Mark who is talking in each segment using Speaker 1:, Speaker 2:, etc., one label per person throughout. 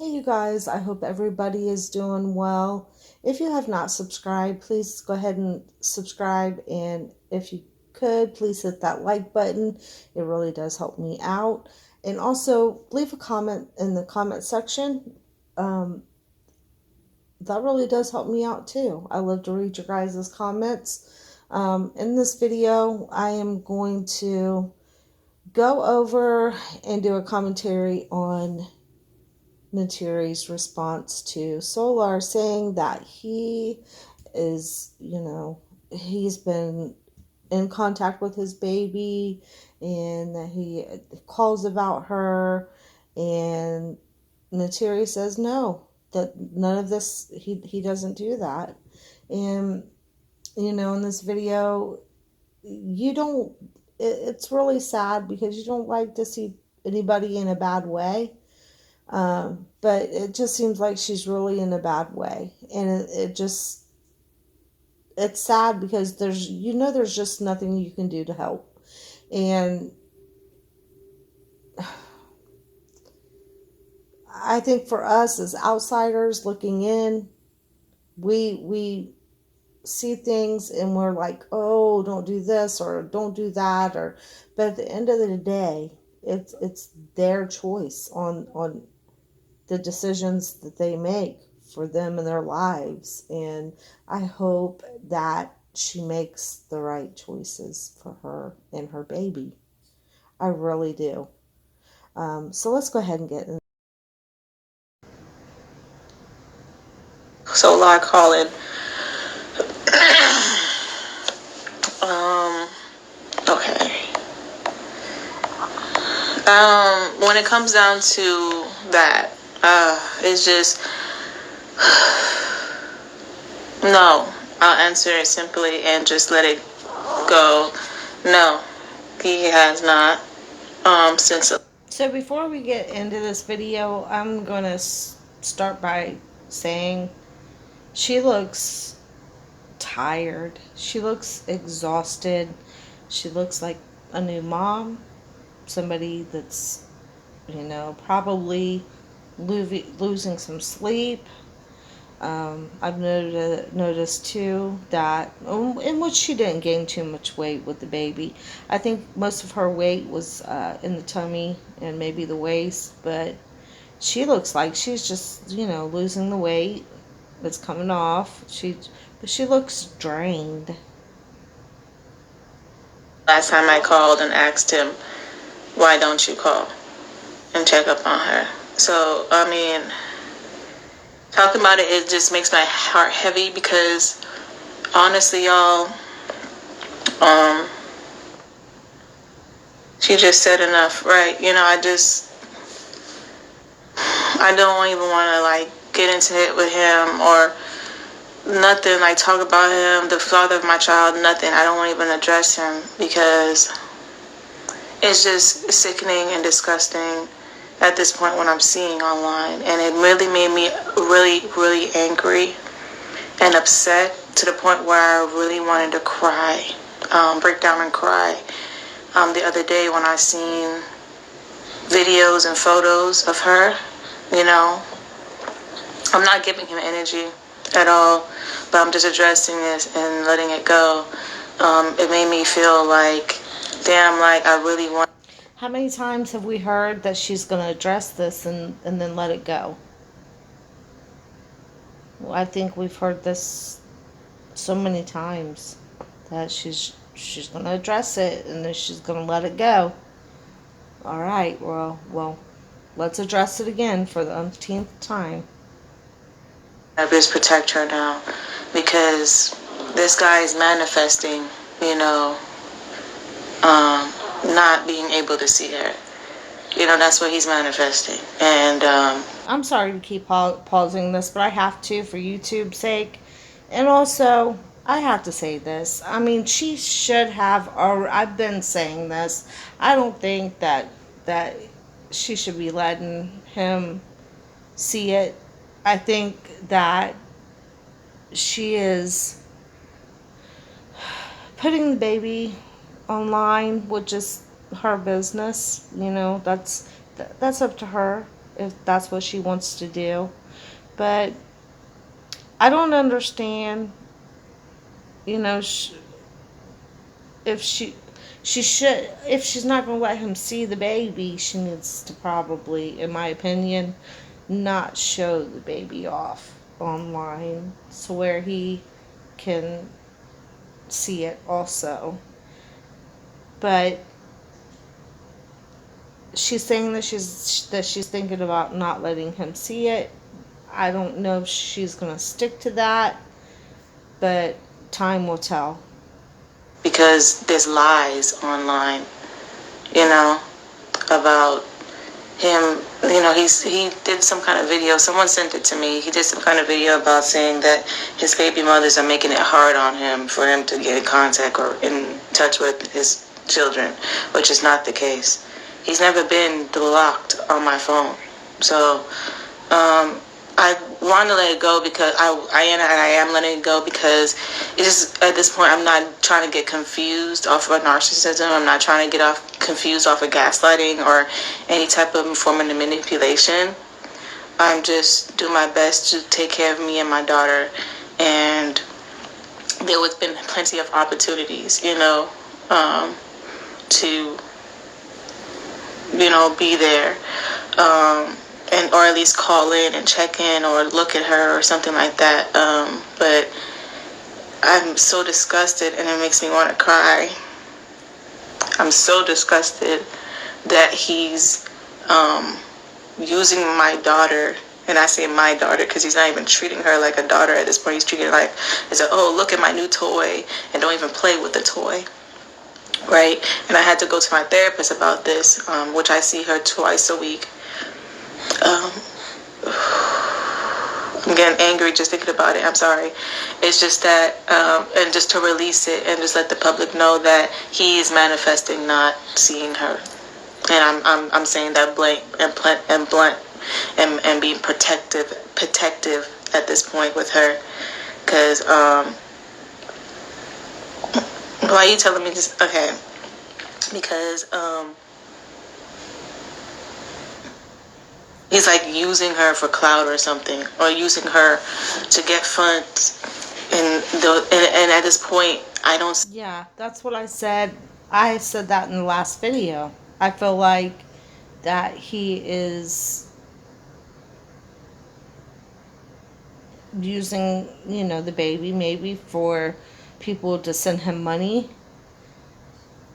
Speaker 1: Hey you guys, I hope everybody is doing well. If you have not subscribed, please go ahead and subscribe. And if you could, please hit that like button. It really does help me out. And also leave a comment in the comment section. Um, that really does help me out too. I love to read your guys' comments. In this video, I am going to go over and do a commentary on Neytiri's response to Solar, saying that he is, he's been in contact with his baby and that he calls about her. And Neytiri says no, that none of this, he doesn't do that. And, in this video, you don't, it's really sad because you don't like to see anybody in a bad way. But it just seems like she's really in a bad way. And it's sad because there's just nothing you can do to help. And I think for us as outsiders looking in, we see things and we're like, oh, don't do this or don't do that, but at the end of the day, it's their choice on the decisions that they make for them and their lives. And I hope that she makes the right choices for her and her baby. I really do. So let's go ahead and get in.
Speaker 2: Solar calling. Okay. When it comes down to that, it's just no. I'll answer it simply and just let it go. No, he has not. Since.
Speaker 1: So before we get into this video, I'm going to start by saying she looks tired. She looks exhausted. She looks like a new mom. Somebody that's, probably losing some sleep. I've noticed too that, in which she didn't gain too much weight with the baby. I think most of her weight was in the tummy and maybe the waist, but she looks like she's just, losing the weight. It's coming off. But she looks drained.
Speaker 2: Last time I called and asked him, why don't you call and check up on her? So, I mean, talking about it, it just makes my heart heavy because honestly, y'all, she just said enough, right? I don't even want to like get into it with him or nothing, like talk about him, the father of my child, nothing. I don't want to even address him because it's just sickening and disgusting at this point when I'm seeing online. And it really made me really, really angry and upset to the point where I really wanted to cry, break down and cry. The other day when I seen videos and photos of her, I'm not giving him energy at all, but I'm just addressing this and letting it go. It made me feel like, damn, like I really want.
Speaker 1: How many times have we heard that she's going to address this and then let it go? Well, I think we've heard this so many times that she's going to address it and then she's going to let it go. All right, well, let's address it again for the umpteenth time.
Speaker 2: I just protect her now because this guy is manifesting, not being able to see her. That's what he's manifesting. And
Speaker 1: I'm sorry to keep pausing this, but I have to for YouTube's sake. And also, I have to say this. I mean, she should have, or I've been saying this. I don't think that she should be letting him see it. I think that she is putting the baby online, which is her business. That's up to her. if that's what she wants to do. But I don't understand, you know, if she should, if she's not going to let him see the baby, she needs to probably, in my opinion, not show the baby off online so where he can see it also. But she's saying that she's thinking about not letting him see it. I don't know if she's going to stick to that, but time will tell.
Speaker 2: Because there's lies online, you know, about him. You know, he did some kind of video. Someone sent it to me. He did some kind of video about saying that his baby mothers are making it hard on him for him to get in contact or in touch with his children, which is not the case. He's never been blocked on my phone. So I want to let it go because I am letting it go because it's just at this point I'm not trying to get confused off of narcissism. I'm not trying to get confused off of gaslighting or any type of form of manipulation. I'm just doing my best to take care of me and my daughter, and there has been plenty of opportunities, to be there. And or at least call in and check in or look at her or something like that. But I'm so disgusted and it makes me want to cry. I'm so disgusted that he's using my daughter, and I say my daughter because he's not even treating her like a daughter at this point. He's treating her like, oh, look at my new toy, and don't even play with the toy. Right? And I had to go to my therapist about this, which I see her twice a week. I'm getting angry just thinking about it. I'm sorry. It's just that, and just to release it and just let the public know that he is manifesting not seeing her, and I'm saying that blunt and being protective at this point with her, because why are you telling me this? Okay, because he's like using her for clout or something, or using her to get funds. And at this point, I don't.
Speaker 1: Yeah, that's what I said. I said that in the last video. I feel like that he is using, the baby maybe for people to send him money.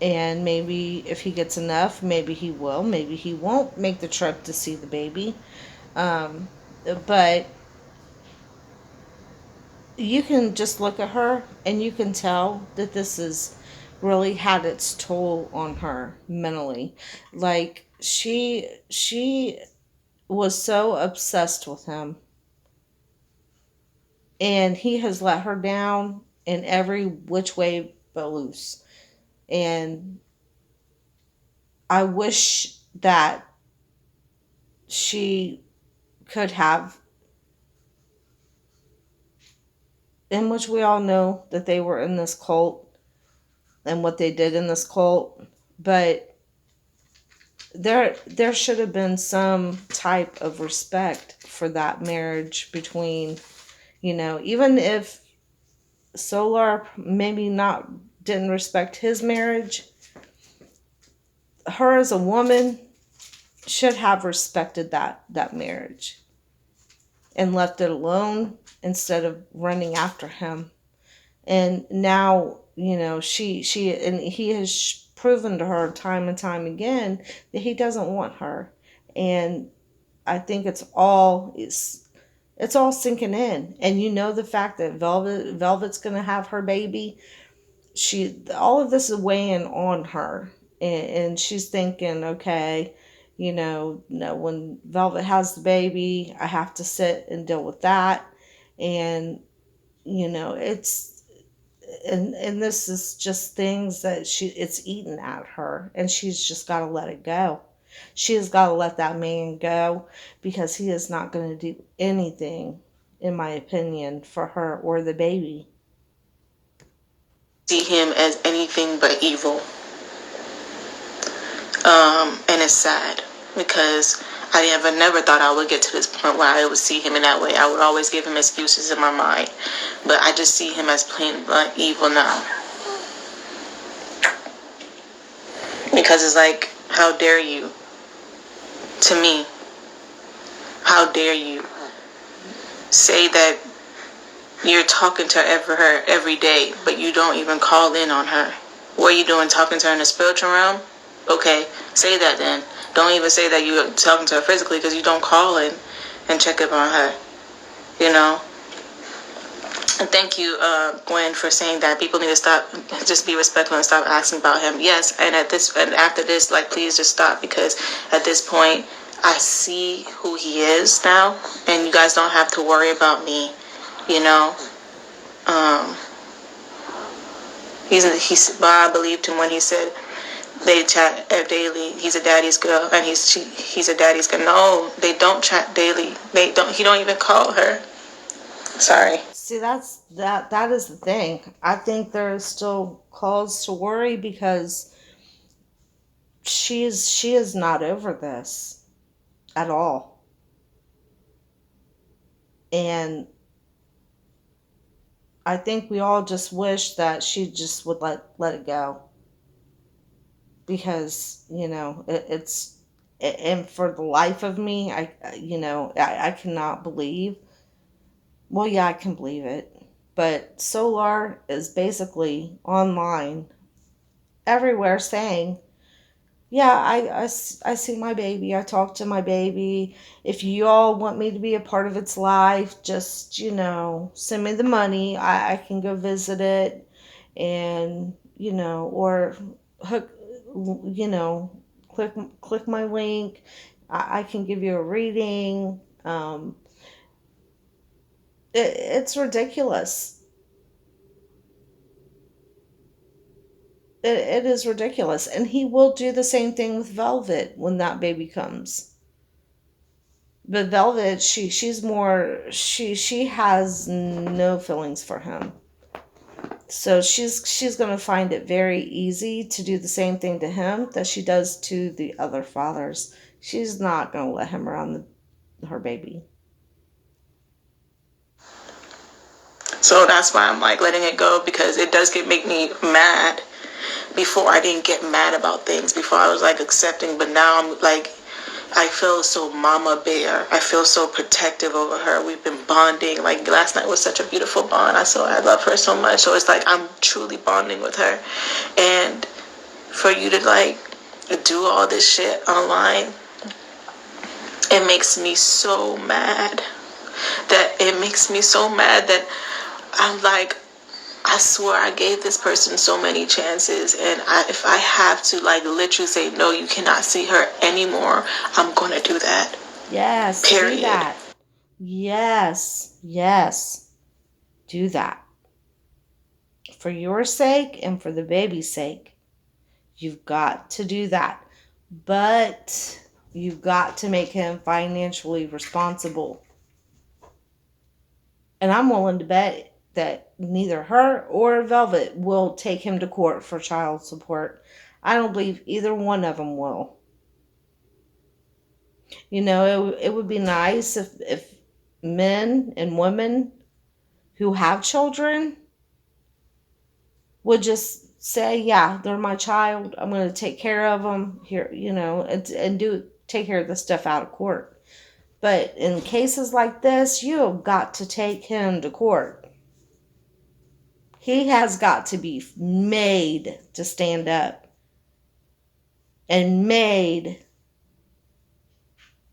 Speaker 1: And maybe if he gets enough, maybe he will. Maybe he won't make the trip to see the baby. But you can just look at her and you can tell that this has really had its toll on her mentally. Like she was so obsessed with him, and he has let her down in every which way but loose. And I wish that she could have, in which we all know that they were in this cult and what they did in this cult, but there should have been some type of respect for that marriage between, even if Solar maybe not didn't respect his marriage, her as a woman should have respected that marriage and left it alone instead of running after him. And now, she and he has proven to her time and time again that he doesn't want her. And I think it's all sinking in. And the fact that Velvet's gonna have her baby, all of this is weighing on her, and she's thinking, okay, no, when Velvet has the baby, I have to sit and deal with that. And it's, and this is just things that it's eating at her, and she's just got to let it go. She has got to let that man go, because he is not going to do anything, in my opinion, for her or the baby.
Speaker 2: See him as anything but evil. And it's sad. because I never thought I would get to this point where I would see him in that way. I would always give him excuses in my mind, but I just see him as plain evil now. Because it's like, how dare you? To me, how dare you say that you're talking to her every day, but you don't even call in on her? What are you doing, talking to her in the spiritual realm? Okay, say that then. Don't even say that you're talking to her physically, because you don't call in and check up on her. You know? And thank you, Gwen, for saying that people need to stop, just be respectful and stop asking about him. Yes, and after this, like, please just stop, because at this point, I see who he is now, and you guys don't have to worry about me. You know, he's. But I believed him when he said they chat daily. He's a daddy's girl, and he's a daddy's girl. No, they don't chat daily. They don't. He don't even call her. Sorry.
Speaker 1: See, that is the thing. I think there is still cause to worry because she is not over this at all. And I think we all just wish that she just would let it go. Because, it's and for the life of me, I cannot believe. Well, yeah, I can believe it. But Solar is basically online everywhere saying, yeah, I see my baby. I talk to my baby. If you all want me to be a part of its life, just, send me the money. I can go visit it and, or hook, you know, click my link. I can give you a reading. It's ridiculous. It is ridiculous. And he will do the same thing with Velvet when that baby comes. But Velvet, she's more she has no feelings for him. So she's gonna find it very easy to do the same thing to him that she does to the other fathers. She's not gonna let him around her baby.
Speaker 2: So that's why I'm like letting it go, because it does make me mad. Before I didn't get mad about things. Before I was like accepting, but now I'm like, I feel so mama bear. I feel so protective over her. We've been bonding. Like last night was such a beautiful bond. I love her so much. So it's like I'm truly bonding with her. And for you to like do all this shit online, it makes me so mad. That I'm like, I swear I gave this person so many chances, and if I have to like literally say no, you cannot see her anymore, I'm gonna do that.
Speaker 1: Yes,
Speaker 2: Period.
Speaker 1: do that. Yes, do that. For your sake and for the baby's sake, you've got to do that. But you've got to make him financially responsible. And I'm willing to bet that neither her or Velvet will take him to court for child support. I don't believe either one of them will. It would be nice if men and women who have children would just say, yeah, they're my child. I'm going to take care of them here, and take care of the stuff out of court. But in cases like this, you have got to take him to court. He has got to be made to stand up and made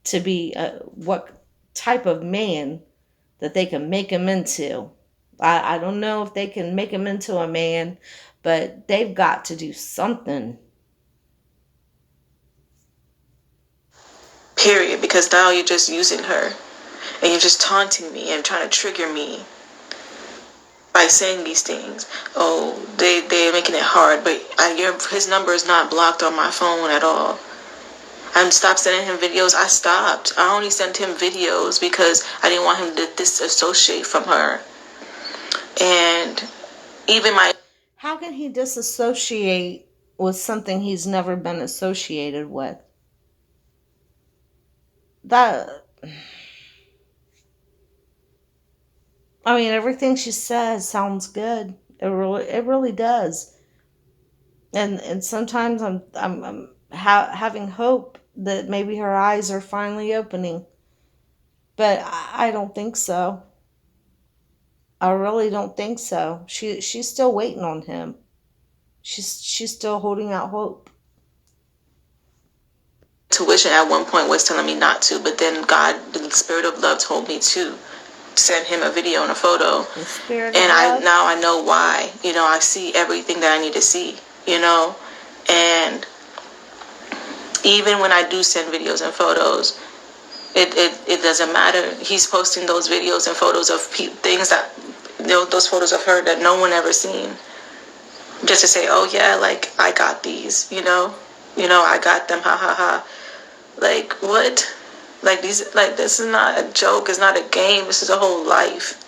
Speaker 1: to be what type of man that they can make him into. I don't know if they can make him into a man, but they've got to do something.
Speaker 2: Period. Because now you're just using her, and you're just taunting me and trying to trigger me by saying these things. Oh, they're making it hard, but his number is not blocked on my phone at all. I stopped sending him videos. I stopped. I only sent him videos because I didn't want him to disassociate from her. And even
Speaker 1: How can he disassociate with something he's never been associated with? that, I mean, everything she says sounds good. It really does. And sometimes I'm having hope that maybe her eyes are finally opening, but I don't think so. I really don't think so. She's still waiting on him. She's still holding out hope.
Speaker 2: Tuition at one point was telling me not to, but then God, the Spirit of Love, told me to send him a video and a photo.
Speaker 1: The spirit of
Speaker 2: And
Speaker 1: love.
Speaker 2: now I know why. I see everything that I need to see. And even when I do send videos and photos, it doesn't matter. He's posting those videos and photos of things that, those photos of her that no one ever seen, just to say, oh yeah, like I got these, I got them, ha ha ha. Like what? Like these, like this is not a joke. It's not a game. This is a whole life,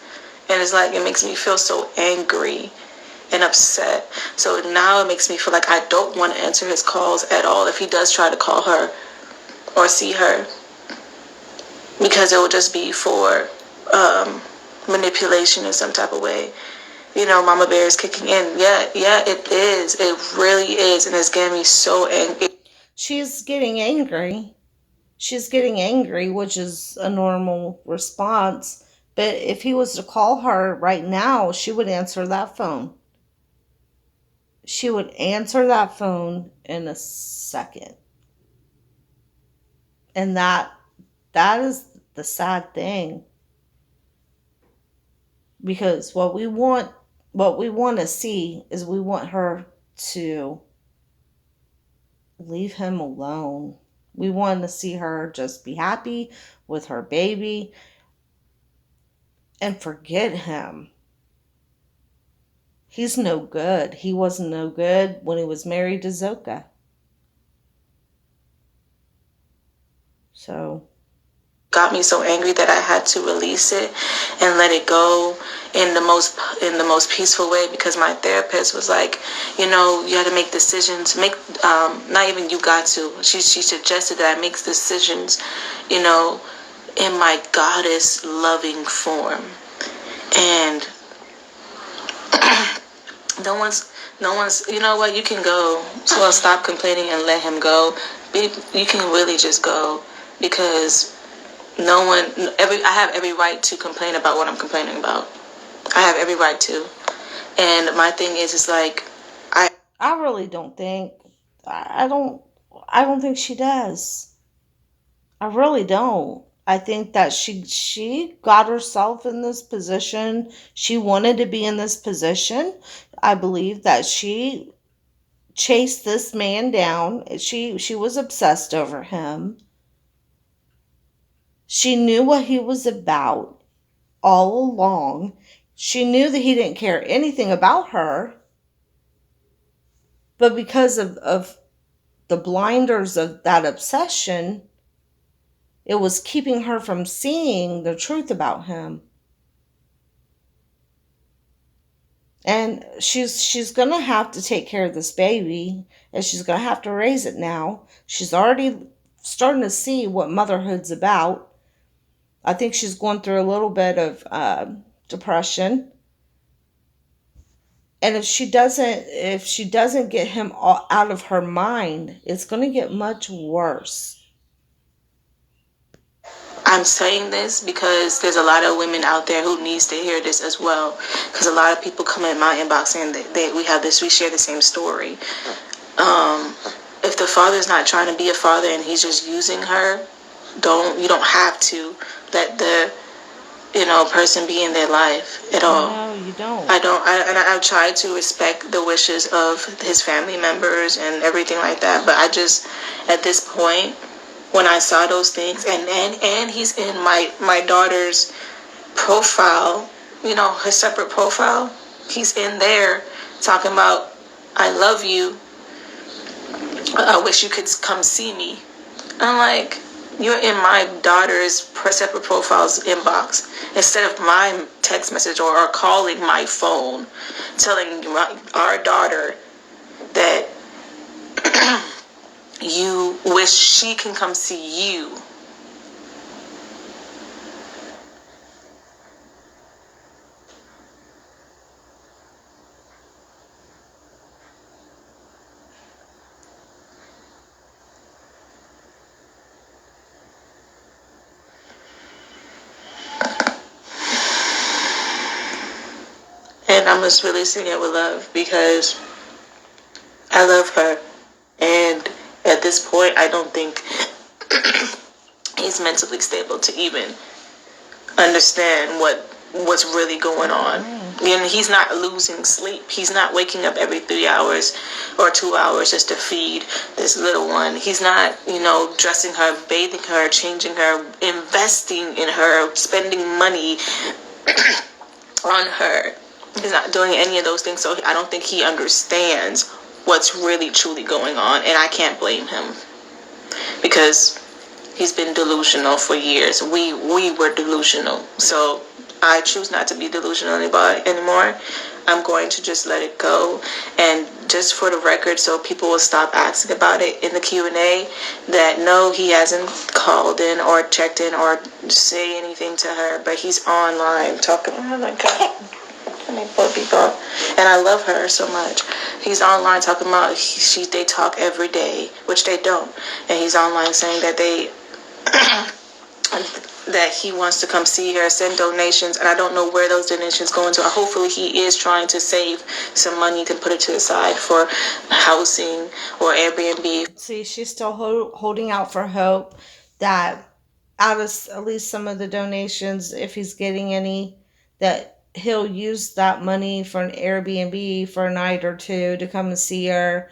Speaker 2: and it's like it makes me feel so angry and upset. So now it makes me feel like I don't want to answer his calls at all if he does try to call her or see her, because it will just be for manipulation in some type of way. Mama Bear is kicking in. Yeah, it is. It really is, and it's getting me so angry.
Speaker 1: She's getting angry. She's getting angry, which is a normal response. But if he was to call her right now, she would answer that phone. She would answer that phone in a second. And that is the sad thing. Because what we want to see is we want her to leave him alone. We want to see her just be happy with her baby and forget him. He's no good. He was no good when he was married to Zoka. So
Speaker 2: Got me so angry that I had to release it and let it go in the most peaceful way, because my therapist was like, you had to make decisions. Not even you got to. She suggested that I make decisions, in my goddess loving form, and no one's. You know what? You can go. So I'll stop complaining and let him go. You can really just go, because no one, I have every right to complain about what I'm complaining about. I have every right to. And my thing is like,
Speaker 1: I really don't think I don't think she does. I really don't. I think that she got herself in this position. She wanted to be in this position. I believe that she chased this man down. She was obsessed over him. She knew what he was about all along. She knew that he didn't care anything about her. But because of the blinders of that obsession, it was keeping her from seeing the truth about him. And she's going to have to take care of this baby, and she's going to have to raise it now. She's already starting to see what motherhood's about. I think she's going through a little bit of depression. And if she doesn't get him out of her mind, it's going to get much worse.
Speaker 2: I'm saying this because there's a lot of women out there who needs to hear this as well. Because a lot of people come in my inbox saying that we share the same story. If the father's not trying to be a father and he's just using her, you don't have to let the person be in their life at all.
Speaker 1: No, you don't.
Speaker 2: I've tried to respect the wishes of his family members and everything like that, but I just, at this point, when I saw those things, and he's in my daughter's profile, her separate profile, he's in there talking about, I love you, I wish you could come see me. I'm like, you're in my daughter's separate profile's inbox instead of my text message or calling my phone, telling our daughter that you wish she can come see you. And I'm just releasing it with love because I love her. And at this point, I don't think he's mentally stable to even understand what's really going on. And he's not losing sleep. He's not waking up every 3 hours or 2 hours just to feed this little one. He's not, dressing her, bathing her, changing her, investing in her, spending money on her. He's not doing any of those things. So I don't think he understands what's really truly going on. And I can't blame him because he's been delusional for years. We were delusional. So I choose not to be delusional anymore. I'm going to just let it go. And just for the record, so people will stop asking about it in the Q&A, that no, he hasn't called in or checked in or say anything to her, but he's online talking. Oh my God. And I love her so much. He's online talking about they talk every day, which they don't. And he's online saying that that he wants to come see her, send donations, and I don't know where those donations go into. Hopefully he is trying to save some money to put it to the side for housing or Airbnb.
Speaker 1: See, she's still holding out for hope that out of at least some of the donations, if he's getting any, that he'll use that money for an Airbnb for a night or two to come and see her.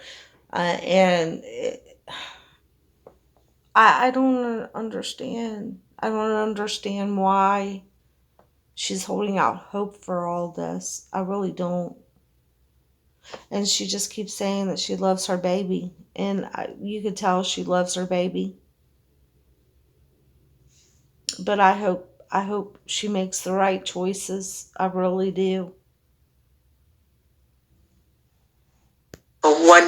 Speaker 1: I don't understand. I don't understand why she's holding out hope for all this. I really don't. And she just keeps saying that she loves her baby. And you could tell she loves her baby. But I hope she makes the right choices. I really do.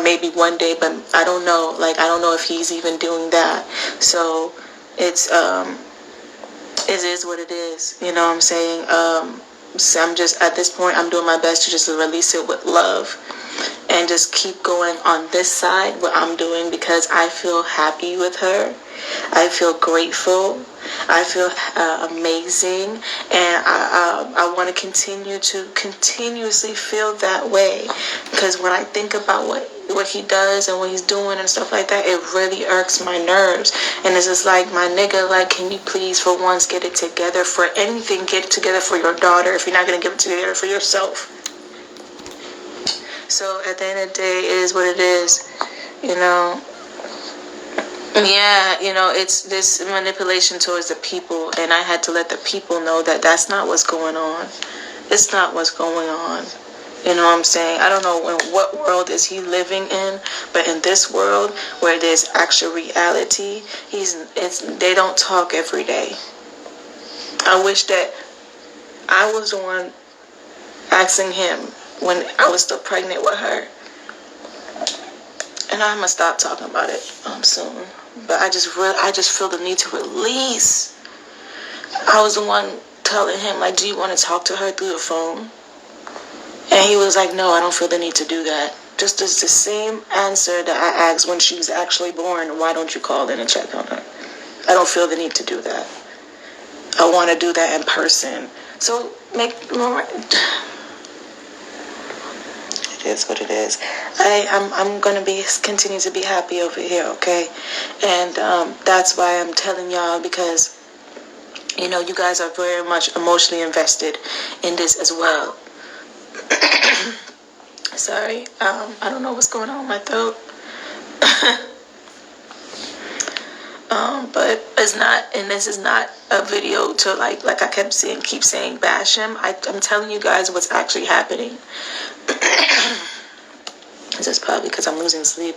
Speaker 2: Maybe one day, but I don't know. I don't know if he's even doing that. So it is what it is. You know what I'm saying? So I'm just, at this point, I'm doing my best to just release it with love and just keep going on this side, what I'm doing, because I feel happy with her. I feel grateful. I feel amazing, and I want to continuously feel that way, because when I think about what he does and what he's doing and stuff like that, it really irks my nerves. And it's just like, my nigga, can you please for once get it together? For anything, get it together for your daughter if you're not going to get it together for yourself. So at the end of the day, it is what it is, Yeah, it's this manipulation towards the people, and I had to let the people know that that's not what's going on. It's not what's going on. You know what I'm saying? I don't know in what world is he living in, but in this world where there's actual reality, they don't talk every day. I wish that I was the one asking him when I was still pregnant with her. And I'm gonna stop talking about it soon. But I just feel the need to release. I was the one telling him, do you want to talk to her through the phone? And he was like, no, I don't feel the need to do that. Just as the same answer that I asked when she was actually born, why don't you call in and check on her? I don't feel the need to do that. I want to do that in person. So make more. It is what it is. I'm gonna continue to be happy over here, okay? And that's why I'm telling y'all, because you guys are very much emotionally invested in this as well. Sorry, I don't know what's going on with my throat. But it's not, and this is not a video to like I keep saying bash him. I'm telling you guys what's actually happening. This is probably because I'm losing sleep.